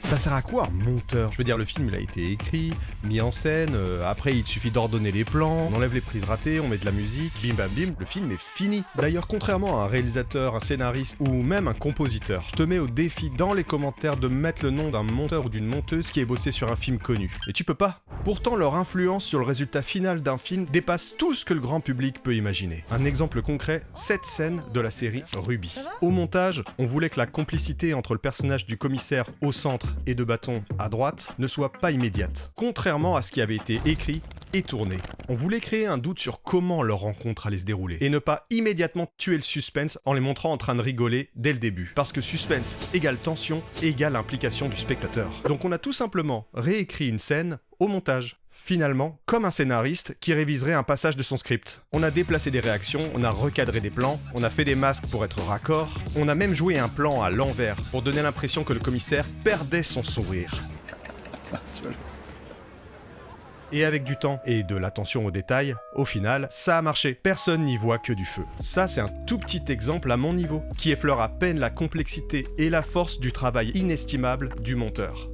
Ça sert à quoi un monteur? Je veux dire, le film il a été écrit, mis en scène, après il suffit d'ordonner les plans, on enlève les prises ratées, on met de la musique, bim bam bim, le film est fini. D'ailleurs, contrairement à un réalisateur, un scénariste ou même un compositeur, je te mets au défi dans les commentaires de mettre le nom d'un monteur ou d'une monteuse qui ait bossé sur un film connu. Et tu peux pas. Pourtant, leur influence sur le résultat final d'un film dépasse tout ce que le grand public peut imaginer. Un exemple concret, cette scène de la série Ruby. Au montage, on voulait que la complicité entre le personnage du commissaire au centre et de Bâton à droite ne soit pas immédiate, contrairement à ce qui avait été écrit et tourné. On voulait créer un doute sur comment leur rencontre allait se dérouler, et ne pas immédiatement tuer le suspense en les montrant en train de rigoler dès le début. Parce que suspense égale tension égale implication du spectateur. Donc on a tout simplement réécrit une scène au montage. Finalement, comme un scénariste qui réviserait un passage de son script. On a déplacé des réactions, on a recadré des plans, on a fait des masques pour être raccord, on a même joué un plan à l'envers pour donner l'impression que le commissaire perdait son sourire. Et avec du temps et de l'attention aux détails, au final, ça a marché. Personne n'y voit que du feu. Ça, c'est un tout petit exemple à mon niveau, qui effleure à peine la complexité et la force du travail inestimable du monteur.